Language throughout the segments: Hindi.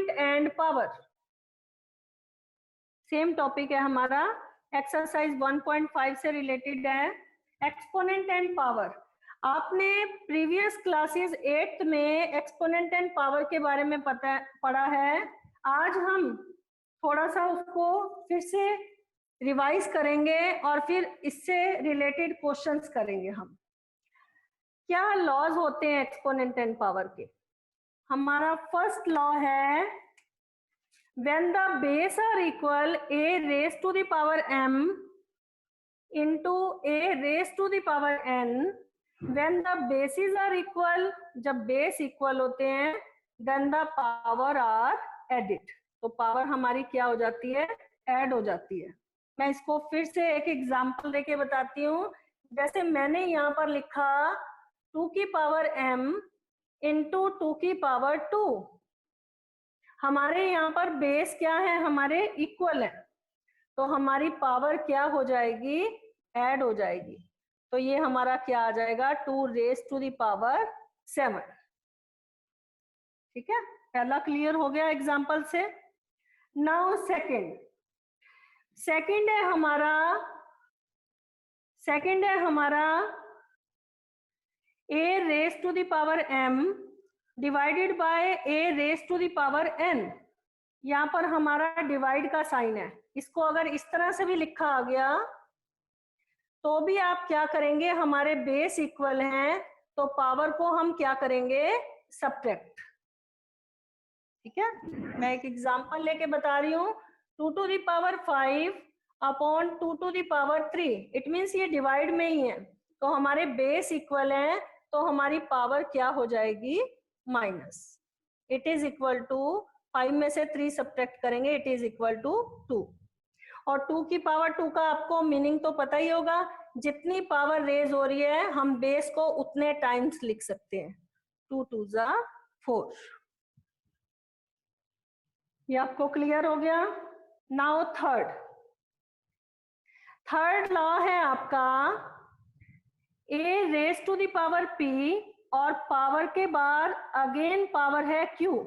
एंड पावर, सेम टॉपिक है हमारा, एक्सरसाइज 1.5 से रिलेटेड है, एक्सपोनेंट एंड पावर। आपने प्रीवियस क्लासेस 8th में एक्सपोनेंट एंड पावर के बारे में पढ़ा है। आज हम थोड़ा सा उसको फिर से रिवाइज करेंगे और फिर इससे रिलेटेड क्वेश्चंस करेंगे हम। क्या लॉज होते हैं एक्सपोनेंट एंड पावर के? हमारा फर्स्ट लॉ है when the base are equal a raised to the power m into a raised to the power n, when the bases are equal, जब बेस इक्वल होते हैं, then the power are added, तो पावर हमारी क्या हो जाती है? ऐड हो जाती है। मैं इसको फिर से एक एग्जांपल देके बताती हूँ। जैसे मैंने यहाँ पर लिखा 2 की पावर m इंटू 2 की पावर 2, हमारे यहाँ पर बेस क्या है? हमारे इक्वल है, तो हमारी पावर क्या हो जाएगी? ऐड हो जाएगी। तो ये हमारा क्या आ जाएगा? 2 रेज टू द पावर 7। ठीक है, पहला क्लियर हो गया एग्जांपल से। नाउ सेकंड है हमारा a raise to the power m divided by a raise to the power n। यहाँ पर हमारा डिवाइड का साइन है, इसको अगर इस तरह से भी लिखा आ गया तो भी आप क्या करेंगे? हमारे बेस इक्वल हैं तो पावर को हम क्या करेंगे? सब्ट्रैक्ट। ठीक है, मैं एक एग्जांपल लेके बता रही हूँ। 2 to the power 5 upon 2 to the power 3, it means ये डिवाइड में ही है, तो हमारे बेस इक्वल हैं तो हमारी पावर क्या हो जाएगी? Minus. It is equal to 5 में से 3 सब्ट्रैक्ट करेंगे, इट इज इक्वल टू 2। और 2 की पावर 2 का आपको मीनिंग तो पता ही होगा, जितनी पावर रेज हो रही है हम बेस को उतने टाइम्स लिख सकते हैं। 2 2 जा 4। ये आपको क्लियर हो गया। नाउ थर्ड लॉ है आपका a raise to the power p और पावर के बाद अगेन पावर है q।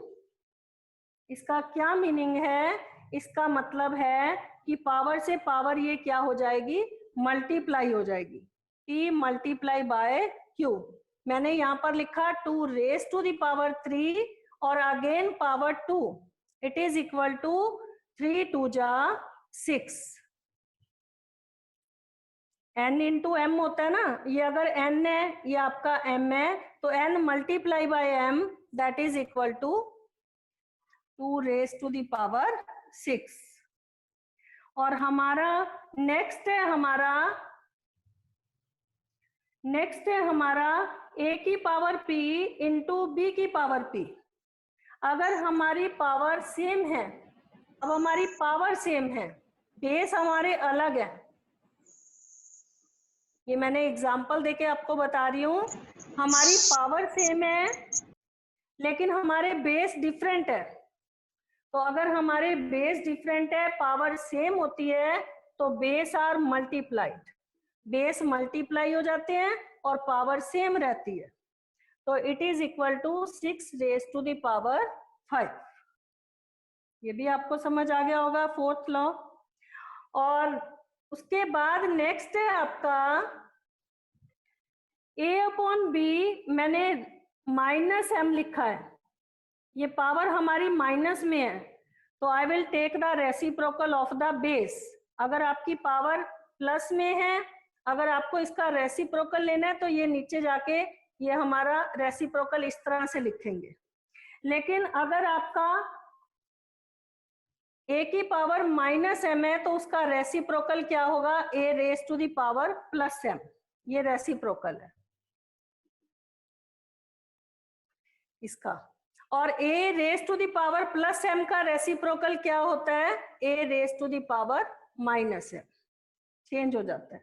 इसका क्या मीनिंग है? इसका मतलब है कि पावर से पावर ये क्या हो जाएगी? मल्टीप्लाई हो जाएगी, p मल्टीप्लाई बाय q। मैंने यहाँ पर लिखा 2 रेज टू द पावर 3 और again power 2, it is equal to 3 2 जा 6। n इंटू m होता है ना, ये अगर n है, ये आपका m है, तो n multiply by m, that is equal to 2 raise to the power 6। और हमारा नेक्स्ट है हमारा a की पावर p इंटू b की पावर p। अगर हमारी पावर सेम है, अब हमारी पावर सेम है, बेस हमारे अलग है, ये मैंने एग्जांपल देके आपको बता रही हूँ। हमारी पावर सेम है लेकिन हमारे बेस डिफरेंट है, तो अगर हमारे बेस डिफरेंट है, पावर सेम होती है, तो base are multiplied, base multiply हो जाते हैं और पावर सेम रहती है, तो it is equal to 6 raise to the power 5। ये भी आपको समझ आ गया होगा, फोर्थ लॉ। और उसके बाद नेक्स्ट है आपका a अपॉन b, मैंने माइनस m लिखा है, ये पावर हमारी माइनस में है, तो I will take the reciprocal of the base. अगर आपकी पावर प्लस में है, अगर आपको इसका रेसिप्रोकल लेना है तो ये नीचे जाके ये हमारा रेसिप्रोकल इस तरह से लिखेंगे। लेकिन अगर आपका a की पावर माइनस m है तो उसका रेसिप्रोकल क्या होगा? a raise to the power plus m, ये रेसिप्रोकल है इसका। और a raise to the power plus m का रेसिप्रोकल क्या होता है? a raise to the power minus m, change हो जाता है।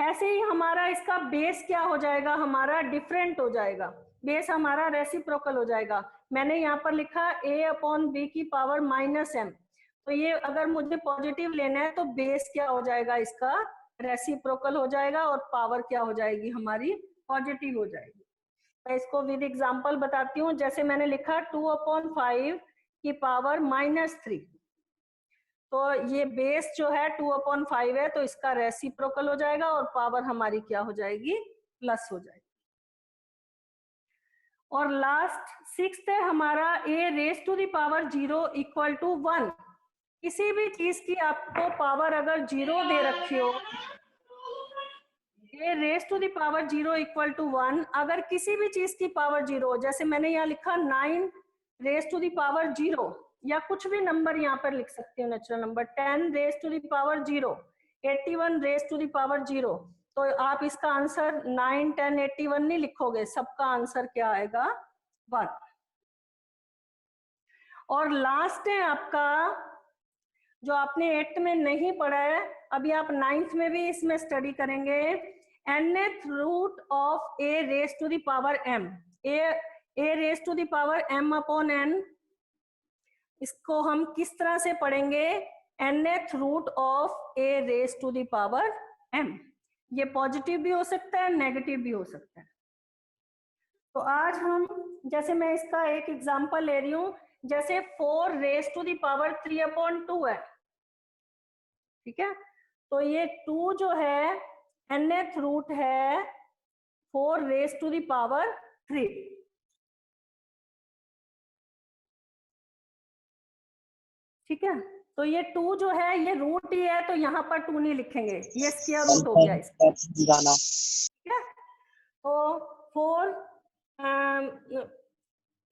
ऐसे ही हमारा इसका बेस क्या हो जाएगा? हमारा डिफरेंट हो जाएगा, बेस हमारा रेसिप्रोकल हो जाएगा। मैंने यहाँ पर लिखा a अपॉन b की पावर माइनस m, तो ये अगर मुझे पॉजिटिव लेना है तो बेस क्या हो जाएगा? इसका रेसिप्रोकल हो जाएगा और पावर क्या हो जाएगी हमारी, पॉजिटिव हो जाएगी। मैं इसको विद एग्जांपल बताती हूँ। जैसे मैंने लिखा 2/5 की पावर -3, तो ये बेस जो है 2/5 है, तो इसका रेसिप्रोकल हो जाएगा और पावर हमारी क्या हो जाएगी, प्लस हो जाएगी। और लास्ट 6th है हमारा a⁻0 = 1। किसी भी चीज की आपको पावर अगर 0 दे रखी हो, a⁻0 = 1, अगर किसी भी चीज की पावर 0, जैसे मैंने यहाँ लिखा 9⁻0 या कुछ भी नंबर यहाँ पर लिख सकते हो नेचुरल नंबर, 10⁻0, 81⁻0, तो आप इसका आंसर 9, 10, 81 नहीं लिखोगे, सबका आंसर क्या आएगा, 1। और लास्ट है आपका जो आपने 8th में नहीं पढ़ा है, अभी आप 9th में भी इसमें स्टडी करेंगे, nth root of a⁻m, a⁻m/n, इसको हम किस तरह से पढ़ेंगे, nth रूट ऑफ a⁻m। ये पॉजिटिव भी हो सकता है, नेगेटिव भी हो सकता है। तो आज हम, जैसे मैं इसका एक एग्जांपल ले रही हूं, जैसे 4⁻³ है, ठीक है, तो ये 2 जो है nth रूट है 4⁻3, ठीक है, तो ये 2 जो है ये रूट ही है, तो यहाँ पर 2 नहीं लिखेंगे, ये स्क्वायर रूट हो गया इसका, ठीक है। तो 4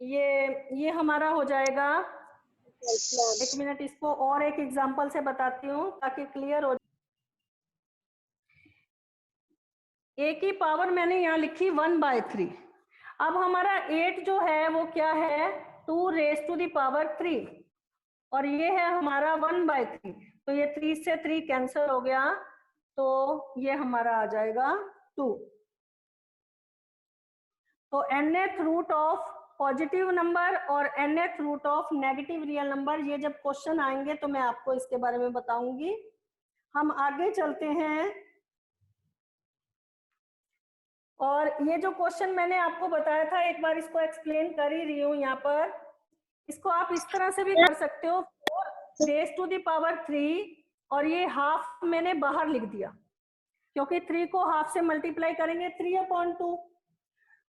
ये हमारा हो जाएगा, एक मिनट, इसको और एक एग्जांपल से बताती हूँ ताकि क्लियर हो। a की पावर मैंने यहाँ लिखी 1/3। अब हमारा 8 जो है वो क्या है, 2⁻3, और ये है हमारा 1/3, तो ये 3 से 3 कैंसिल हो गया, तो ये हमारा आ जाएगा 2। तो nth root of positive number और nth root of negative real number, ये जब क्वेश्चन आएंगे तो मैं आपको इसके बारे में बताऊंगी। हम आगे चलते हैं, और ये जो क्वेश्चन मैंने आपको बताया था, एक बार इसको एक्सप्लेन कर ही रही हूँ यहाँ पर। इसको आप इस तरह से भी कर सकते हो, 4⁻3, और ये हाफ मैंने बाहर लिख दिया, क्योंकि 3 को हाफ से मल्टीप्लाई करेंगे 3/2,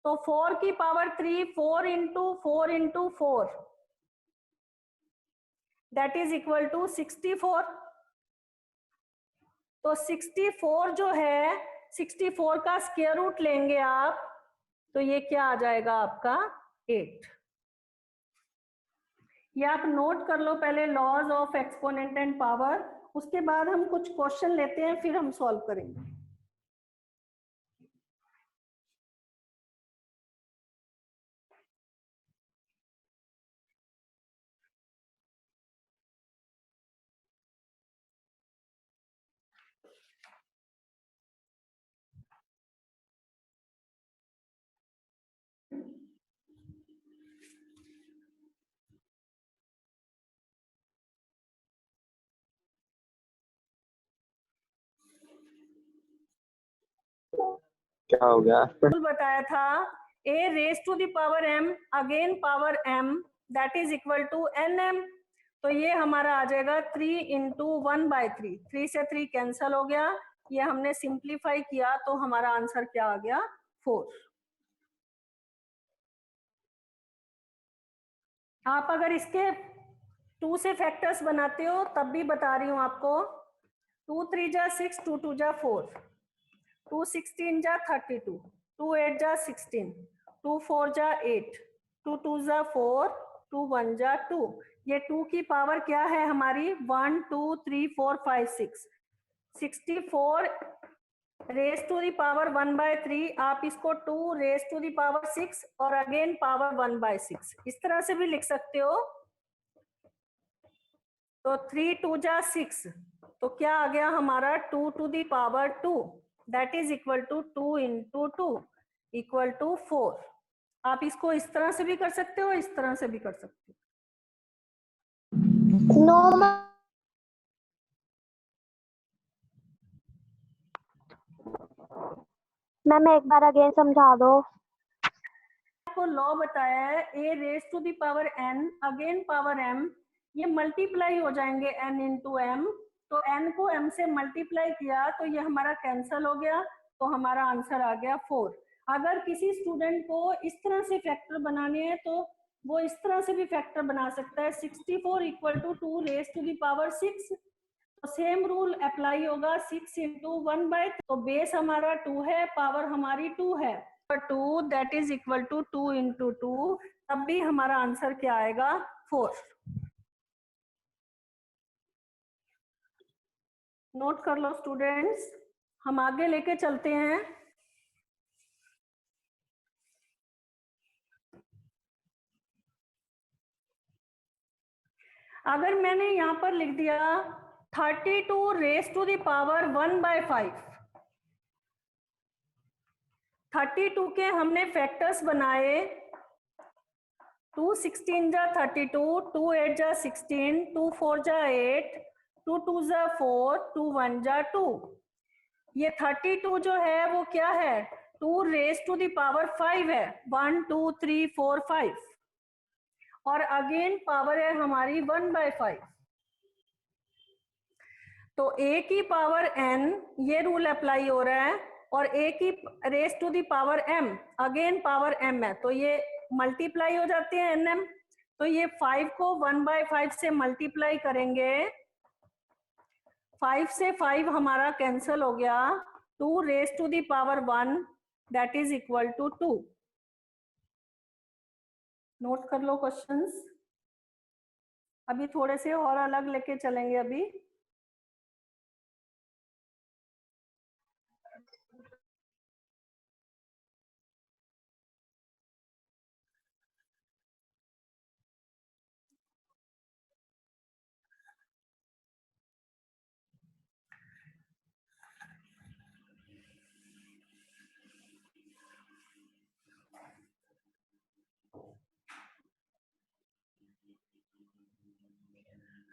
तो 4 की power 3, 4 × 4 × 4, that is equal to 64। तो 64 जो है, 64 का स्क्वायर रूट लेंगे आप, तो ये क्या आ जाएगा आपका 8। ये आप नोट कर लो पहले, laws of exponent and power, उसके बाद हम कुछ क्वेश्चन लेते हैं, फिर हम सॉल्व करेंगे। क्या हो गया, बताया था a⁻m again power m, that is equal to nm, तो ये हमारा आ जाएगा 3 × 1/3, 3 से 3 कैंसल हो गया, ये हमने सिंप्लीफाई किया, तो हमारा आंसर क्या आ गया, 4। आप अगर इसके 2 से फैक्टर्स बनाते हो तब भी बता रही हूँ आपको, 2 3 जा 6, 2 2 जा 4, 2 16 जा 32, 2 8 जा 16, 2 4 जा 8, 2 2 जा 4, 2 1 जा 2, ये 2 की पावर क्या है हमारी, 1 2 3 4 5 6, 64⁻1/3, आप इसको 2⁻6 और अगेन पावर 1/6 इस तरह से भी लिख सकते हो। तो 3 2 जा 6, तो क्या आ गया हमारा 2⁻2, that is equal to 2 × 2 equal to 4। आप इसको इस तरह से भी कर सकते हो, इस तरह से भी कर सकते हो। मैम एक बार अगेन समझा दो। आपको लॉ बताया है a raise to the power n again power m, ये मल्टीप्लाई हो जाएंगे n इंटू m, तो n को m से मल्टीप्लाई किया तो ये हमारा कैंसल हो गया, तो हमारा आंसर आ गया 4। अगर किसी स्टूडेंट को इस तरह से फैक्टर बनाने हैं तो वो इस तरह से भी फैक्टर बना सकता है, 64 equal to 2 raise to the power 6, तो सेम रूल अप्लाई होगा, 6 इंटू 1/, तो बेस हमारा 2 है, पावर हमारी 2 है, 2 that is equal to 2 into 2, तब भी हमारा आंसर क्या आएगा 4। नोट कर लो स्टूडेंट्स, हम आगे लेके चलते हैं। अगर मैंने यहां पर लिख दिया 32 रेज टू द पावर 1/5, 32 के हमने फैक्टर्स बनाए, 2 16 जा 32, 2 8 जा 16, 2 4 जा 8, 2 2 जा 4, 2 1 जा 2। ये 32 जो है वो क्या है, 2 रेज टू द पावर 5 है, 1 2 3 4 5, और अगेन पावर है हमारी 1/5, तो a की पावर n, ये रूल अप्लाई हो रहा है, और a की raise to the power m again power m है, तो ये मल्टीप्लाई हो जाते हैं nm, तो ये 5 को 1/5 से मल्टीप्लाई करेंगे, 5 से 5 हमारा कैंसल हो गया, 2 raise to the power 1 that is equal to 2। Note कर लो क्वेश्चंस, अभी थोड़े से और अलग लेके चलेंगे अभी।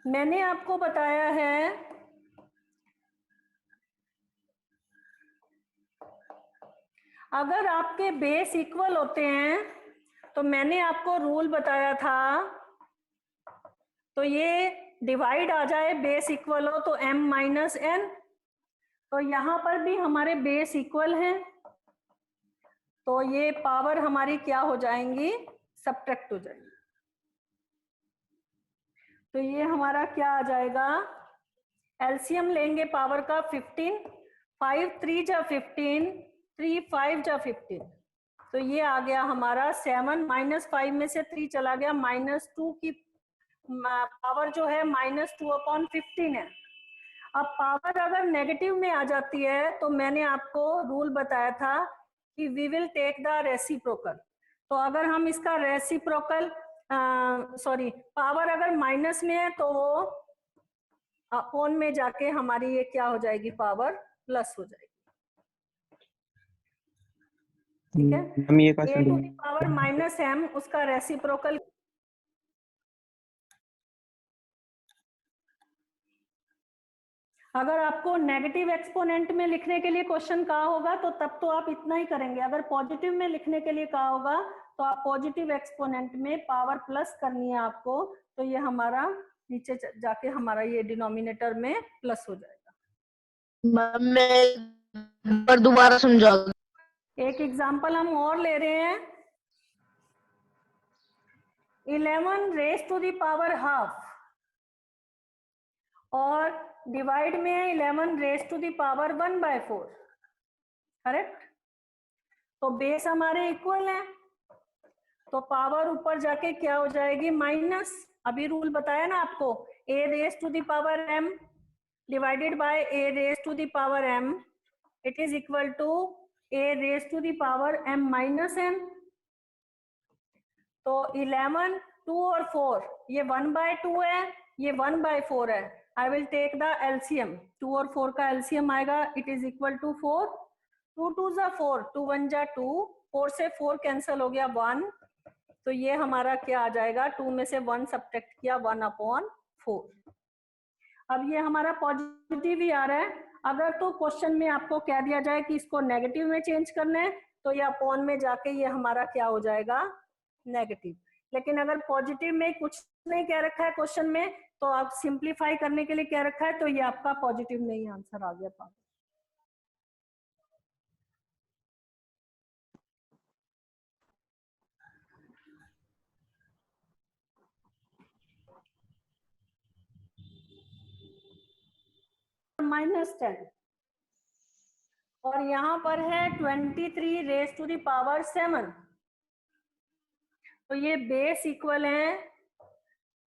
मैंने आपको बताया है अगर आपके बेस इक्वल होते हैं, तो मैंने आपको रूल बताया था, तो ये डिवाइड आ जाए, बेस इक्वल हो तो m माइनस n, तो यहाँ पर भी हमारे बेस इक्वल हैं, तो ये पावर हमारी क्या हो जाएंगी, सब्ट्रैक्ट हो जाएगी, तो ये हमारा क्या आ जाएगा, एलसीएम लेंगे पावर का 15, 5 3 जा 15, 3 5 जा 15, तो ये आ गया हमारा 7, -5 में से 3 चला गया, -2 की पावर जो है -2/15 है। अब पावर अगर नेगेटिव में आ जाती है तो मैंने आपको रूल बताया था कि we will take the reciprocal, तो अगर हम इसका रेसिप्रोकल सॉरी पावर अगर माइनस में है तो वो अपोन में जाके हमारी ये क्या हो जाएगी, पावर प्लस हो जाएगी, ठीक है। हम ये a to the power -m उसका रेसिप्रोकल, अगर आपको नेगेटिव एक्सपोनेंट में लिखने के लिए क्वेश्चन कहा होगा तो तब तो आप इतना ही करेंगे, अगर पॉजिटिव में लिखने के लिए कहा होगा तो आप पॉजिटिव एक्सपोनेंट में पावर प्लस करनी है आपको, तो ये हमारा नीचे जाके हमारा ये डिनोमिनेटर में प्लस हो जाएगा। मैं पर दोबारा समझा दो। एक एग्जांपल हम और ले रहे हैं, 11 raise to the power half, और डिवाइड में है 11 raise to the power 1/4, correct, तो बेस हमारे इक्वल है, तो पावर ऊपर जाके क्या हो जाएगी, माइनस, अभी रूल बताया ना आपको, a raise to the power m divided by a raise to the power m, it is equal to a raise to the power m minus m, तो 11 2 और 4 ये 1/2 है, ये 1/4 है, I will take the LCM, 2 और 4 का एलसीएम आएगा, इट इज इक्वल टू 4, 2 2 जा 4, 2 1 जा 2, 4 से 4 कैंसिल हो गया 1, तो ये हमारा क्या आ जाएगा, 2 में से 1 सब्ट्रैक्ट किया, 1/4। अब ये हमारा पॉजिटिव ही आ रहा है, अगर तो क्वेश्चन में आपको कह दिया जाए कि इसको नेगेटिव में चेंज करना है तो ये अपॉन में जाके ये हमारा क्या हो जाएगा, नेगेटिव। लेकिन अगर पॉजिटिव में कुछ नहीं कह रखा है क्वेश्चन में, तो आप सिंप्लीफाई करने के लिए कह रखा है, तो ये आपका पॉजिटिव में ही आंसर आ गया पावर। -10 और यहाँ पर है 23 रेज टू द पावर 7, तो ये बेस इक्वल है,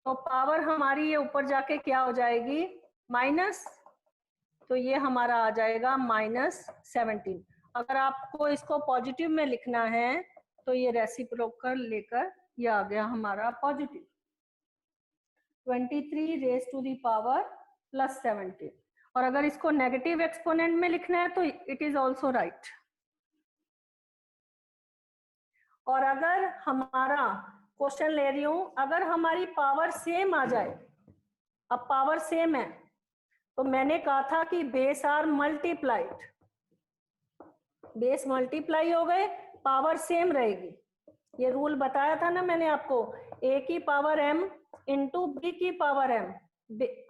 तो पावर हमारी ये ऊपर जाके क्या हो जाएगी, माइनस, तो ये हमारा आ जाएगा -17। अगर आपको इसको पॉजिटिव में लिखना है तो ये रेसिप्रोकल लेकर ये आ गया हमारा positive, 23 raise to the power +17। और अगर इसको नेगेटिव एक्सपोनेंट में लिखना है तो इट इज ऑल्सो राइट। और अगर हमारा क्वेश्चन ले रही हूं, अगर हमारी पावर सेम आ जाए, अब पावर सेम है तो मैंने कहा था कि base are multiplied, base multiply हो गए, पावर सेम रहेगी। ये रूल बताया था ना मैंने आपको, a की पावर m इंटू b की पावर m,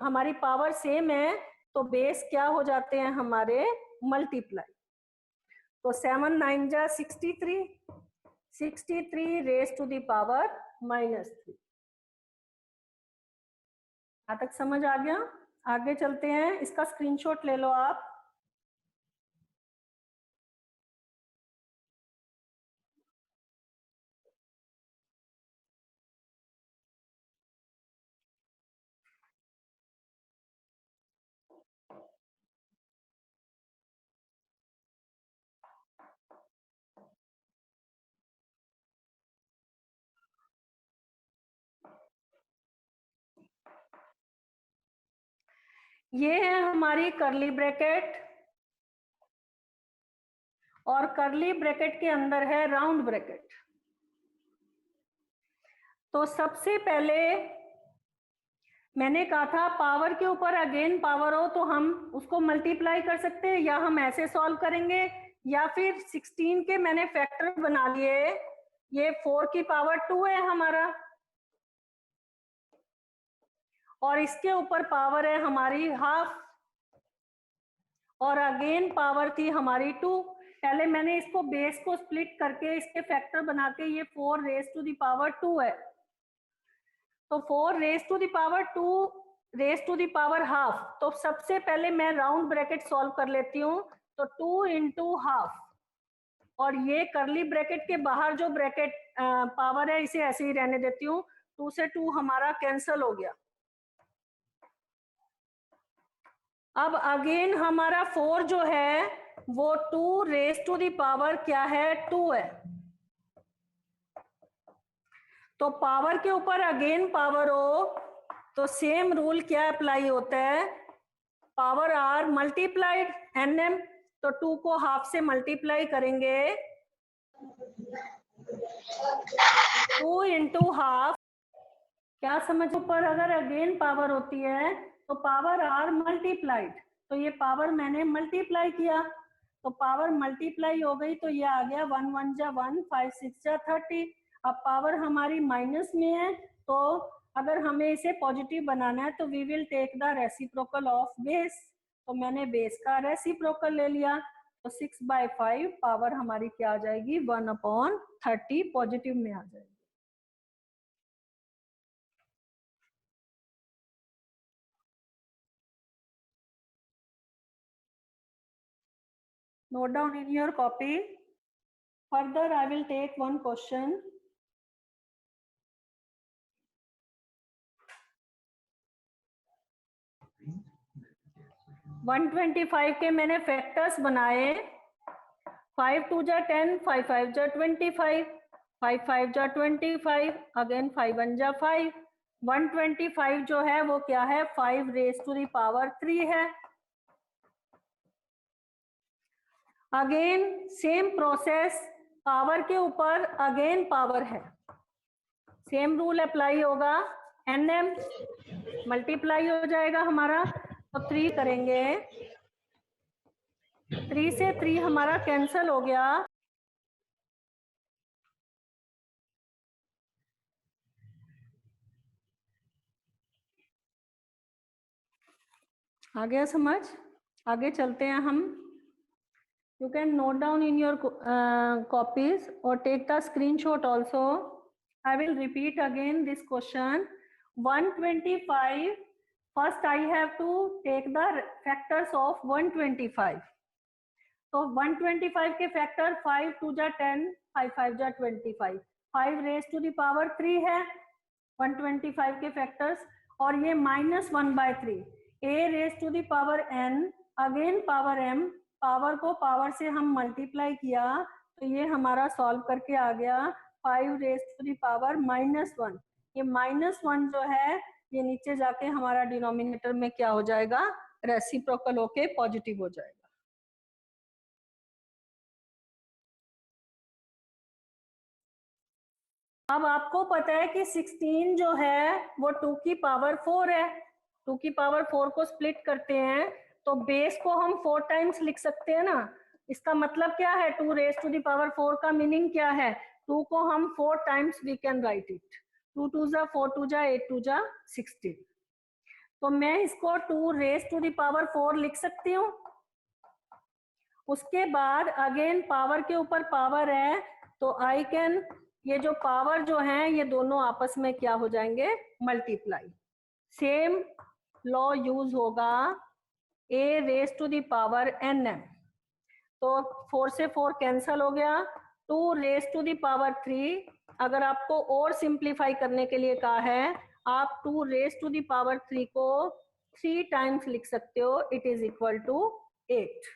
हमारी पावर सेम है तो बेस क्या हो जाते हैं हमारे, मल्टीप्लाई। तो 7 9 जा 63, 63 रेज टू द पावर -3। यहाँ तक समझ आ गया? आगे चलते हैं, इसका स्क्रीनशॉट ले लो आप। ये है हमारी करली ब्रैकेट और करली ब्रैकेट के अंदर है राउंड ब्रैकेट। तो सबसे पहले मैंने कहा था पावर के ऊपर अगेन पावर हो तो हम उसको मल्टीप्लाई कर सकते हैं, या हम ऐसे सॉल्व करेंगे, या फिर 16 के मैंने फैक्टर बना लिए, ये 4 की पावर 2 है हमारा, और इसके ऊपर पावर है हमारी हाफ, और अगेन पावर थी हमारी 2। पहले मैंने इसको बेस को स्प्लिट करके इसके फैक्टर बना के ये 4 रेज टू द पावर 2 है, तो 4 raise to the power 2 raise to the power half. तो सबसे पहले मैं राउंड ब्रैकेट सॉल्व कर लेती हूँ, तो 2 इंटू हाफ, और ये करली ब्रैकेट के बाहर जो ब्रैकेट पावर है इसे ऐसे ही रहने देती हूँ, 2 से 2 हमारा कैंसल हो गया। अब अगेन हमारा 4 जो है वो 2 रेज टू द पावर क्या है, 2 है, तो पावर के ऊपर अगेन पावर हो तो सेम रूल क्या अप्लाई होता है, पावर आर मल्टीप्लाइड nm, तो 2 को हाफ से मल्टीप्लाई करेंगे, 2 इंटू हाफ, क्या समझ, ऊपर अगर अगेन पावर होती है तो पावर आर मल्टीप्लाइड, तो ये पावर मैंने मल्टीप्लाई किया तो पावर मल्टीप्लाई हो गई, तो ये आ गया 1 1 जा 1, 5 6 जा 30। अब पावर हमारी माइनस में है, तो अगर हमें इसे पॉजिटिव बनाना है तो we will take the reciprocal of base, तो मैंने बेस का रेसिप्रोकल ले लिया, तो 6/5 पावर हमारी क्या आ जाएगी, 1/30 पॉजिटिव में आ जाएगी। Note down in your copy. Further, I will take one question. One 125 के मैंने फैक्टर्स बनाए, 5 2 जा 10, 5 5 जा 25, 5 5 जा 25, अगेन 5 1 जा 5, 125 जो है वो क्या है, 5 रेज टू द पावर 3 है। अगेन सेम प्रोसेस, पावर के ऊपर अगेन पावर है, सेम रूल अप्लाई होगा, nm मल्टीप्लाई हो जाएगा हमारा, तो 3 करेंगे 3 से 3 हमारा कैंसल हो गया। आ गया समझ? आगे चलते हैं हम। You can note down in your copies or take the screenshot also. I will repeat again this question. 125. First I have to take the factors of 125. तो 125 के फैक्टर 5 2 जा 10, 5 5 जा 25, 5 रेज टू द पावर 3 है 125 के फैक्टर्स, और ये -1/3 a raise to the power n, again power m, power को पावर से हम मल्टीप्लाई किया तो ये हमारा सॉल्व करके आ गया 5 रेज टू द पावर -1। ये -1 जो है ये नीचे जाके हमारा डिनोमिनेटर में क्या हो जाएगा, रेसिप्रोकल होके पॉजिटिव हो जाएगा। अब आपको पता है कि 16 जो है वो 2 की पावर 4 है, 2 की पावर 4 को स्प्लिट करते हैं तो बेस को हम 4 टाइम्स लिख सकते हैं ना। इसका मतलब क्या है, 2 रेज टू द पावर 4 का मीनिंग क्या है, 2 को हम 4 times we can write it, 2 2 जा 4 2 जा 8 2 जा 16। तो मैं इसको 2 रेज टू द पावर 4 लिख सकती हूँ। उसके बाद अगेन पावर के ऊपर पावर है तो आई कैन, ये जो पावर जो है ये दोनों आपस में क्या हो जाएंगे, मल्टीप्लाई। सेम लॉ यूज होगा a raise to the power nm, तो 4 से 4 कैंसल हो गया, 2 रेज टू द पावर 3, अगर आपको और सिंप्लीफाई करने के लिए कहा है आप 2 रेज टू द पावर 3 को 3 टाइम्स लिख सकते हो, it is equal to 8।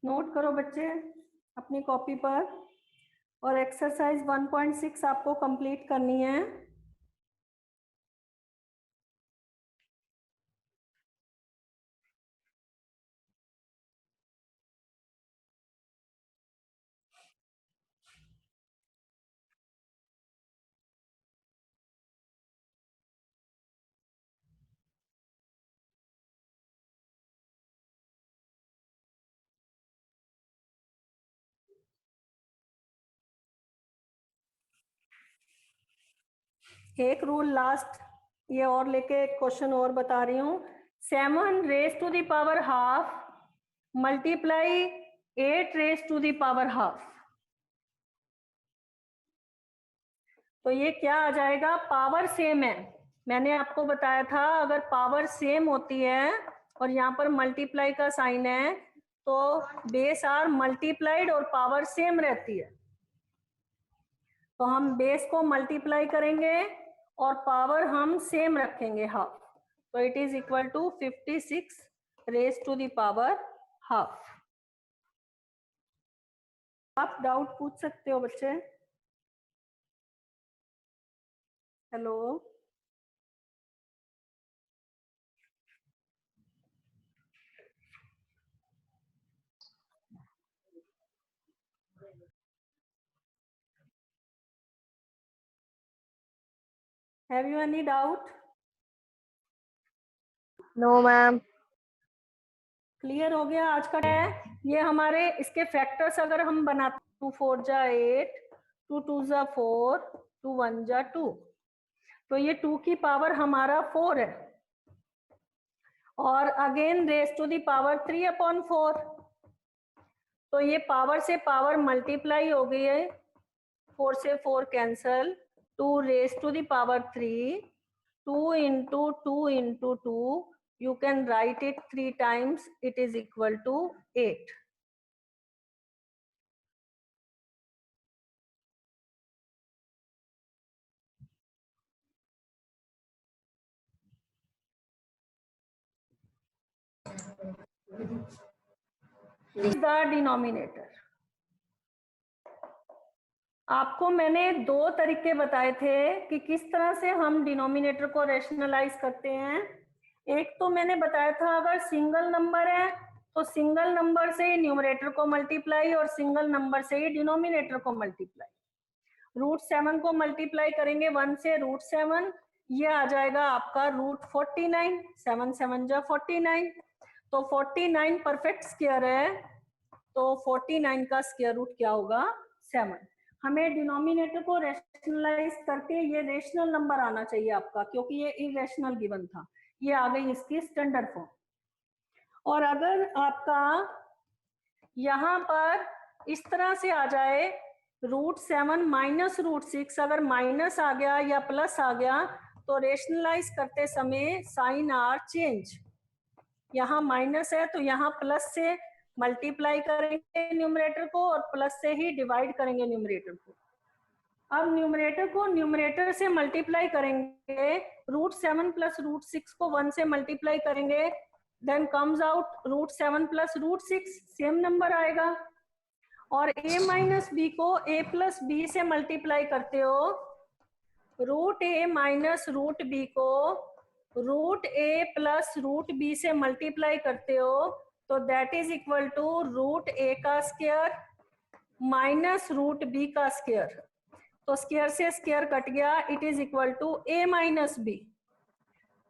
Note करो बच्चे अपनी कॉपी पर, और एक्सरसाइज 1.6 आपको कंप्लीट करनी है। एक रूल लास्ट ये और लेके एक क्वेश्चन और बता रही हूँ, 7 raise to the power half multiply 8 raise to the power half, तो ये क्या आ जाएगा, पावर सेम है। मैंने आपको बताया था अगर पावर सेम होती है और यहाँ पर मल्टीप्लाई का साइन है तो बेस आर मल्टीप्लाइड और पावर सेम रहती है, तो हम बेस को मल्टीप्लाई करेंगे और पावर हम सेम रखेंगे हाफ, तो it is equal to 56 raise to the power half. आप डाउट पूछ सकते हो बच्चे। Hello, have you any doubt? No ma'am. Clear हो गया आज का है। ये हमारे इसके फैक्टर्स अगर हम बनाते 2 4 जा 8, 2 2 जा 4, 2 1 जा 2, तो ये 2 की पावर हमारा 4 है, और again raise to the power 3/4, तो ये पावर से पावर मल्टीप्लाई हो गई है, 4 से 4 cancel, 2 raise to the power 3, 2 into 2 into 2, you can write it 3 times, it is equal to 8. The denominator, आपको मैंने 2 तरीके बताए थे कि किस तरह से हम डिनोमिनेटर को रैशनलाइज करते हैं। एक तो मैंने बताया था अगर सिंगल नंबर है तो सिंगल नंबर से ही न्यूमरेटर को मल्टीप्लाई और सिंगल नंबर से ही डिनोमिनेटर को मल्टीप्लाई। √7 को मल्टीप्लाई करेंगे 1 से √7, ये आ जाएगा आपका रूट 49, 7 7 जा 49, तो 49 परफेक्ट स्क्वायर है, तो 49 का स्क्वायर रूट क्या होगा 7। हमें डिनोमिनेटर को रैशनलाइज करके ये रेशनल नंबर आना चाहिए आपका, क्योंकि ये इरेशनल गिवन था, ये आ गई इसकी स्टैंडर्ड फॉर्म। और अगर आपका यहाँ पर इस तरह से आ जाए रूट 7 माइनस रूट 6, अगर माइनस आ गया या प्लस आ गया तो रेशनलाइज करते समय साइन आर चेंज, यहाँ माइनस है तो यहाँ प्लस से मल्टीप्लाई करेंगे न्यूमरेटर को और प्लस से ही डिवाइड करेंगे न्यूमरेटर को। अब न्यूमरेटर को न्यूमरेटर से मल्टीप्लाई करेंगे, रूट 7 प्लस रूट 6 को 1 से मल्टीप्लाई करेंगे, then comes out root 7 plus root 6, same number आएगा। और a माइनस बी को a प्लस बी से मल्टीप्लाई करते हो, root a minus root b को root a plus root b से मल्टीप्लाई करते हो, तो that is equal to root a का स्क्वायर माइनस रूट b का स्क्वायर, तो स्क्वायर से स्क्वायर कट गया, it is equal to a minus b.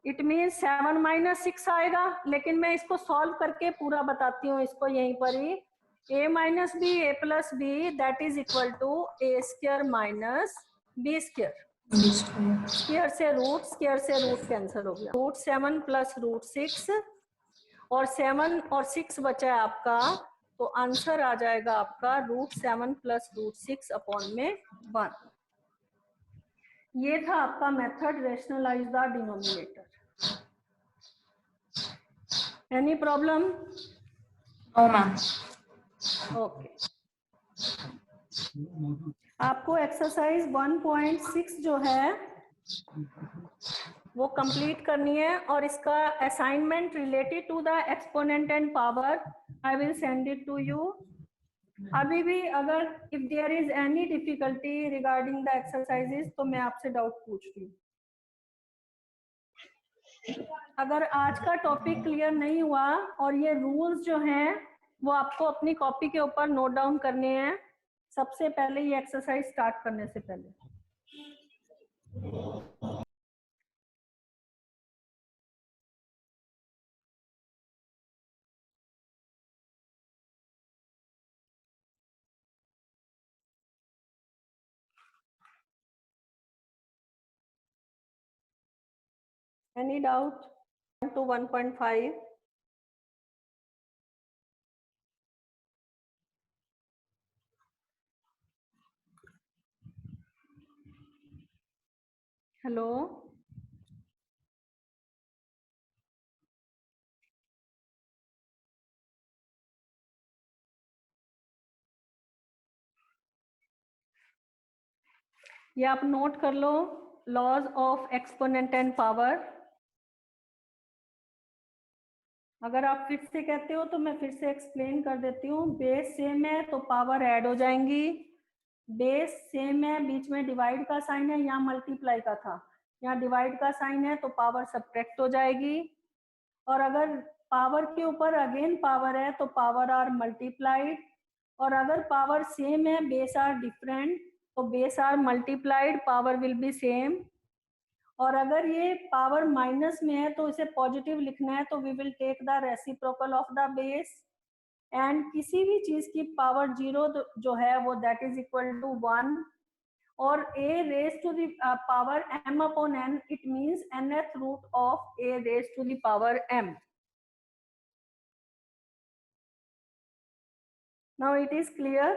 It mean 7 minus 6 आएगा, लेकिन मैं इसको सॉल्व करके पूरा बताती हूँ इसको यहीं पर ही। a minus B a plus B that is equal to a square minus b square, square से रूट कैंसिल हो गया, रूट 7 प्लस रूट 6 और 7 और 6 बचा है आपका, तो आंसर आ जाएगा आपका रूट 7 प्लस रूट 6 अपॉन में 1। ये था आपका method rationalize the denominator. Any problem? No ma'am. Okay, आपको एक्सरसाइज 1.6 जो है वो कंप्लीट करनी है, और इसका assignment related to the exponent and power I will send it to you. अभी भी अगर if there is any difficulty regarding the exercises तो मैं आपसे डाउट पूछती हूँ। अगर आज का टॉपिक क्लियर नहीं हुआ और ये रूल्स जो हैं वो आपको अपनी कॉपी के ऊपर नोट डाउन करने हैं सबसे पहले, ये एक्सरसाइज स्टार्ट करने से पहले। Any doubt? 1 to 1.5. Hello? ये आप नोट कर लो, laws of exponent and power. अगर आप फिर से कहते हो तो मैं फिर से एक्सप्लेन कर देती हूँ। बेस सेम है तो पावर ऐड हो जाएंगी, बेस सेम है, बीच में डिवाइड का साइन है, यहाँ मल्टीप्लाई का था, यहाँ डिवाइड का साइन है तो पावर सब्ट्रैक्ट हो जाएगी। और अगर पावर के ऊपर अगेन पावर है तो पावर आर मल्टीप्लाइड, और अगर पावर सेम है बेस आर डिफरेंट तो base are multiplied, power will be same. और अगर ये पावर माइनस में है तो इसे पॉजिटिव लिखना है, तो we will take the reciprocal of the base. And किसी भी चीज की पावर 0 जो है वो दैट इज इक्वल टू 1, और a raised to the power m upon n, it means nth root of a raised to the power m. Now it is clear.